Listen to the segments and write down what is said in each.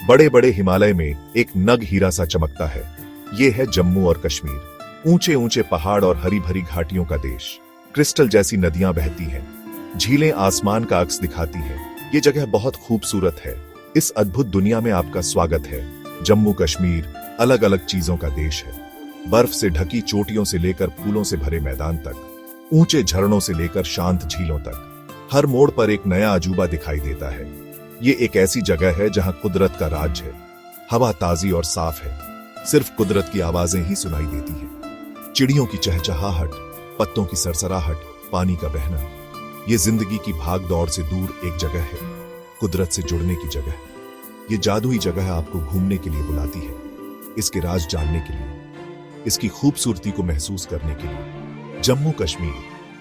बड़े बड़े हिमालय में एक नग हीरा सा चमकता है। ये है जम्मू और कश्मीर। ऊंचे ऊंचे पहाड़ और हरी भरी घाटियों का देश। क्रिस्टल जैसी नदियां बहती हैं, झीलें आसमान का अक्स दिखाती हैं। ये जगह बहुत खूबसूरत है। इस अद्भुत दुनिया में आपका स्वागत है। जम्मू कश्मीर अलग अलग चीजों का देश है। बर्फ से ढकी चोटियों से लेकर फूलों से भरे मैदान तक, ऊंचे झरनों से लेकर शांत झीलों तक, हर मोड़ पर एक नया अजूबा दिखाई देता है। ये एक ऐसी जगह है जहां कुदरत का राज है। हवा ताजी और साफ है, सिर्फ कुदरत की आवाजें ही सुनाई देती हैं। चिड़ियों की चहचहाहट, पत्तों की सरसराहट, पानी का बहना। ये जिंदगी की भाग दौड़ से दूर एक जगह है, कुदरत से जुड़ने की जगह। ये जादुई जगह आपको घूमने के लिए बुलाती है, इसके राज जानने के लिए, इसकी खूबसूरती को महसूस करने के लिए। जम्मू कश्मीर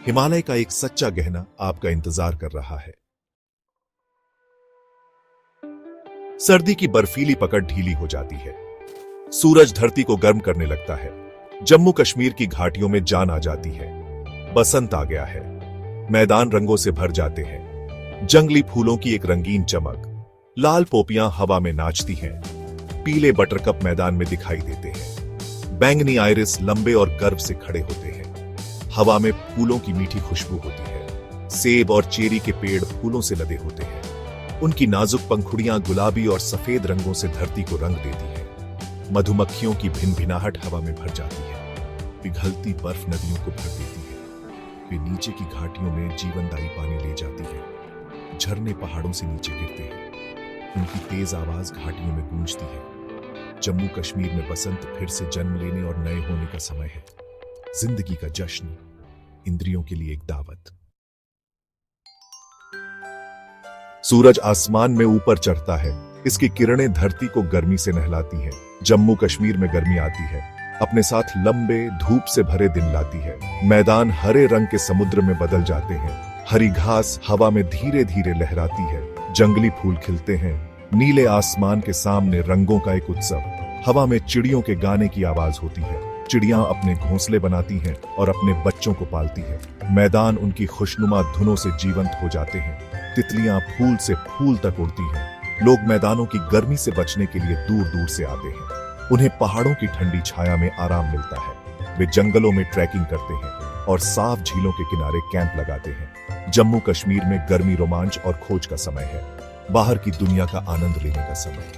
हिमालय का एक सच्चा गहना आपका इंतजार कर रहा है। सर्दी की बर्फीली पकड़ ढीली हो जाती है, सूरज धरती को गर्म करने लगता है। जम्मू कश्मीर की घाटियों में जान आ जाती है। बसंत आ गया है, मैदान रंगों से भर जाते हैं। जंगली फूलों की एक रंगीन चमक, लाल पोपियां हवा में नाचती हैं। पीले बटरकप मैदान में दिखाई देते हैं। बैंगनी आइरिस लंबे और गर्व से खड़े होते हैं। हवा में फूलों की मीठी खुशबू होती है। सेब और चेरी के पेड़ फूलों से लदे होते हैं। उनकी नाजुक पंखुड़ियां गुलाबी और सफेद रंगों से धरती को रंग देती है। मधुमक्खियों की भिनभिनाहट हवा में भर जाती है। पिघलती बर्फ नदियों को भर देती है। वे नीचे की घाटियों में जीवनदायी पानी ले जाती है। झरने पहाड़ों से नीचे गिरते हैं, उनकी तेज आवाज घाटियों में गूंजती है। जम्मू कश्मीर में बसंत फिर से जन्म लेने और नए होने का समय है। जिंदगी का जश्न, इंद्रियों के लिए एक दावत। सूरज आसमान में ऊपर चढ़ता है, इसकी किरणें धरती को गर्मी से नहलाती हैं। जम्मू कश्मीर में गर्मी आती है, अपने साथ लंबे धूप से भरे दिन लाती है। मैदान हरे रंग के समुद्र में बदल जाते हैं। हरी घास हवा में धीरे धीरे लहराती है। जंगली फूल खिलते हैं। नीले आसमान के सामने रंगों का एक उत्सव। हवा में चिड़ियों के गाने की आवाज होती है। चिड़ियां अपने घोंसले बनाती हैं और अपने बच्चों को पालती हैं। मैदान उनकी खुशनुमा धुनों से जीवंत हो जाते हैं। तितलियां फूल से फूल तक उड़ती हैं। लोग मैदानों की गर्मी से बचने के लिए दूर दूर से आते हैं। उन्हें पहाड़ों की ठंडी छाया में आराम मिलता है। वे जंगलों में ट्रैकिंग करते हैं और साफ झीलों के किनारे कैंप लगाते हैं। जम्मू कश्मीर में गर्मी रोमांच और खोज का समय है। बाहर की दुनिया का आनंद लेने का समय,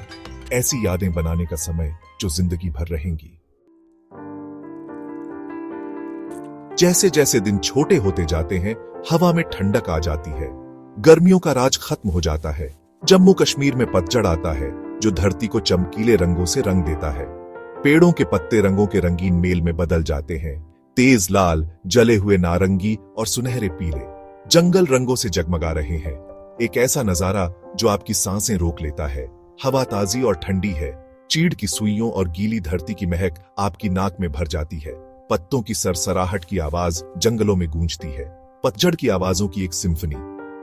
ऐसी यादें बनाने का समय जो जिंदगी भर रहेंगी। जैसे जैसे दिन छोटे होते जाते हैं, हवा में ठंडक आ जाती है। गर्मियों का राज खत्म हो जाता है। जम्मू कश्मीर में पतझड़ आता है, जो धरती को चमकीले रंगों से रंग देता है। पेड़ों के पत्ते रंगों के रंगीन मेल में बदल जाते हैं। तेज लाल, जले हुए नारंगी और सुनहरे पीले। जंगल रंगों से जगमगा रहे हैं। एक ऐसा नजारा जो आपकी सांसें रोक लेता है। हवा ताजी और ठंडी है। चीड़ की सुइयों और गीली धरती की महक आपकी नाक में भर जाती है। पत्तों की सरसराहट की आवाज जंगलों में गूंजती है। पतझड़ की आवाजों की एक सिम्फनी।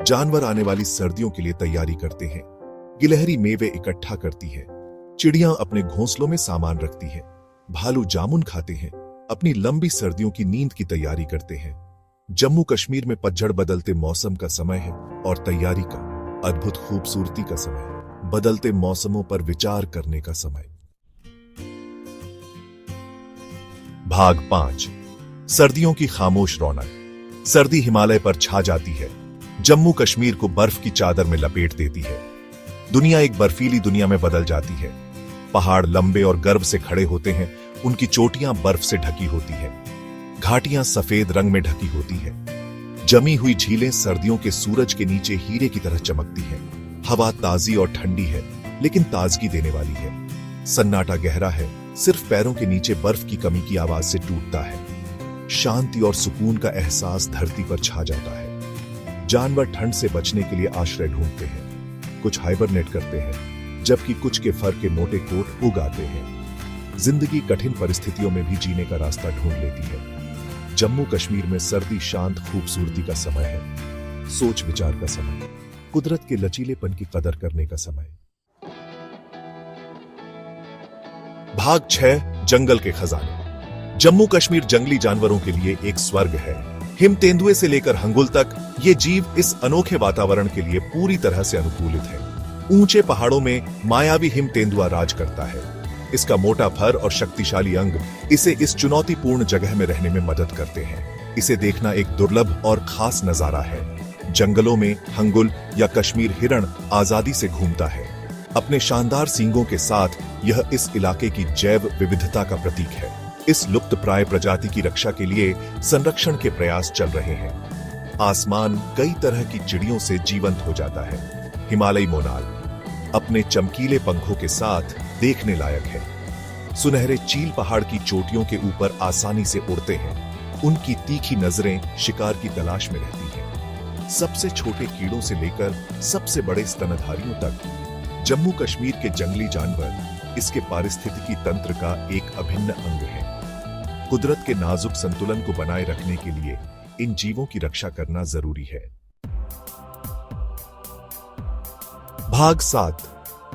जानवर आने वाली सर्दियों के लिए तैयारी करते हैं। गिलहरी मेवे इकट्ठा करती है। चिड़ियां अपने घोंसलों में सामान रखती हैं। भालू जामुन खाते हैं। अपनी लंबी सर्दियों की नींद की तैयारी करते हैं। जम्मू कश्मीर में पतझड़ बदलते मौसम का समय है और तैयारी का, अद्भुत खूबसूरती का समय, बदलते मौसमों पर विचार करने का समय। भाग 5। सर्दियों की खामोश रौनक। सर्दी हिमालय पर छा जाती है। जम्मू कश्मीर को बर्फ की चादर में लपेट देती है। दुनिया एक बर्फीली दुनिया में बदल जाती है। पहाड़ लंबे और गर्व से खड़े होते हैं, उनकी चोटियां बर्फ से ढकी होती हैं। घाटियां सफेद रंग में ढकी होती हैं। जमी हुई झीलें सर्दियों के सूरज के नीचे हीरे की तरह चमकती हैं। हवा ताजी और ठंडी है, लेकिन ताजगी देने वाली है। सन्नाटा गहरा है, सिर्फ पैरों के नीचे बर्फ की कमी की आवाज से टूटता है। शांति और सुकून का एहसास धरती पर छा जाता है। जानवर ठंड से बचने के लिए आश्रय ढूंढते हैं। कुछ हाइबरनेट करते हैं, जबकि कुछ के फर के मोटे कोट उगाते हैं। जिंदगी कठिन परिस्थितियों में भी जीने का रास्ता ढूंढ लेती है। जम्मू कश्मीर में सर्दी शांत खूबसूरती का समय है। सोच विचार का समय, कुदरत के लचीलेपन की कदर करने का समय। भाग 6। जंगल के खजाने। जम्मू कश्मीर जंगली जानवरों के लिए एक स्वर्ग है। हिम तेंदुए से लेकर हंगुल तक ये जीव इस अनोखे वातावरण के लिए पूरी तरह से अनुकूलित है। ऊंचे पहाड़ों में मायावी हिम तेंदुआ राज करता है। इसका मोटा फर और शक्तिशाली अंग इसे इस चुनौतीपूर्ण जगह में रहने में मदद करते हैं। इसे देखना एक दुर्लभ और खास नजारा है। जंगलों में हंगुल या कश्मीर हिरण आजादी से घूमता है। अपने शानदार सींगों के साथ यह इस इलाके की जैव विविधता का प्रतीक है। इस लुप्तप्राय प्रजाति की रक्षा के लिए संरक्षण के प्रयास चल रहे हैं। आसमान कई तरह की चिड़ियों से जीवंत हो जाता है। हिमालयी मोनाल अपने चमकीले पंखों के साथ देखने लायक है। सुनहरे चील पहाड़ की चोटियों के ऊपर आसानी से उड़ते हैं। उनकी तीखी नजरें शिकार की तलाश में रहती हैं। सबसे छोटे कीड़ों से लेकर सबसे बड़े स्तनधारियों तक जम्मू कश्मीर के जंगली जानवर इसके पारिस्थितिकी तंत्र का एक अभिन्न अंग है। कुदरत के नाजुक संतुलन को बनाए रखने के लिए इन जीवों की रक्षा करना जरूरी है। भाग 7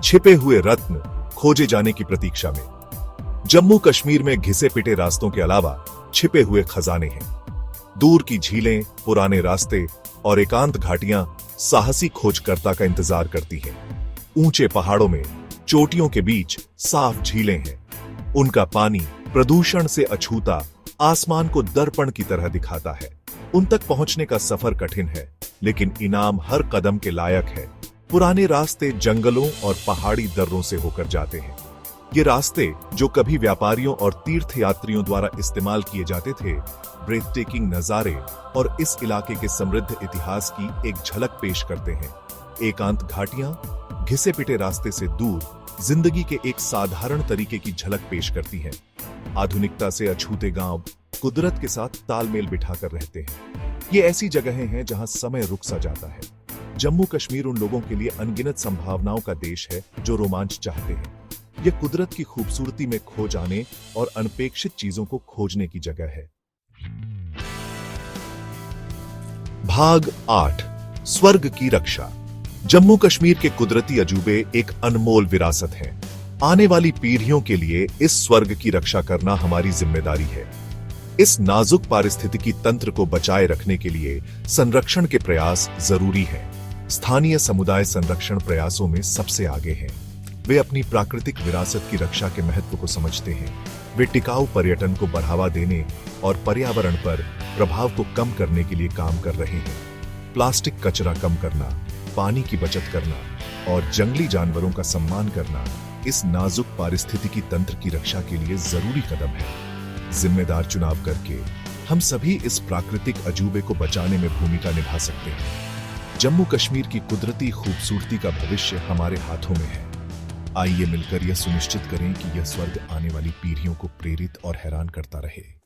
छिपे हुए रत्न खोजे जाने की प्रतीक्षा में। जम्मू कश्मीर में घिसे पिटे रास्तों के अलावा छिपे हुए खजाने हैं। दूर की झीलें, पुराने रास्ते और एकांत घाटियां साहसी खोजकर्ता का इंतजार करती हैं। ऊंचे पहाड़ों में चोटियों के बीच साफ झीलें हैं। उनका पानी प्रदूषण से अछूता आसमान को दर्पण की तरह दिखाता है। उन तक पहुंचने का सफर कठिन है, लेकिन इनाम हर कदम के लायक है। पुराने रास्ते जंगलों और पहाड़ी दर्रों से होकर जाते हैं। ये रास्ते जो कभी व्यापारियों और तीर्थयात्रियों द्वारा इस्तेमाल किए जाते थे, ब्रेथटेकिंग नजारे और इस इलाके के समृद्ध इतिहास की एक झलक पेश करते हैं। एकांत घाटियां घिसे पिटे रास्ते से दूर जिंदगी के एक साधारण तरीके की झलक पेश करती हैं। आधुनिकता से अछूते गांव कुदरत के साथ तालमेल बिठाकर रहते हैं। ये ऐसी जगहें हैं जहां समय रुक सा जाता है। जम्मू कश्मीर उन लोगों के लिए अनगिनत संभावनाओं का देश है जो रोमांच चाहते हैं। यह कुदरत की खूबसूरती में खो जाने और अनपेक्षित चीजों को खोजने की जगह है। भाग 8 स्वर्ग की रक्षा। जम्मू कश्मीर के कुदरती अजूबे एक अनमोल विरासत है। आने वाली पीढ़ियों के लिए इस स्वर्ग की रक्षा करना हमारी जिम्मेदारी है। इस नाजुक पारिस्थितिकी तंत्र को बचाए रखने के लिए संरक्षण के प्रयास जरूरी है। स्थानीय समुदाय संरक्षण प्रयासों में सबसे आगे हैं। वे अपनी प्राकृतिक विरासत की रक्षा के महत्व को समझते हैं। वे टिकाऊ पर्यटन को बढ़ावा देने और पर्यावरण पर प्रभाव को कम करने के लिए काम कर रहे हैं। प्लास्टिक कचरा कम करना, पानी की बचत करना और जंगली जानवरों का सम्मान करना इस नाजुक पारिस्थितिकी तंत्र की रक्षा के लिए जरूरी कदम है। जिम्मेदार चुनाव करके हम सभी इस प्राकृतिक अजूबे को बचाने में भूमिका निभा सकते हैं। जम्मू कश्मीर की कुदरती खूबसूरती का भविष्य हमारे हाथों में है। आइए मिलकर यह सुनिश्चित करें कि यह स्वर्ग आने वाली पीढ़ियों को प्रेरित और हैरान करता रहे।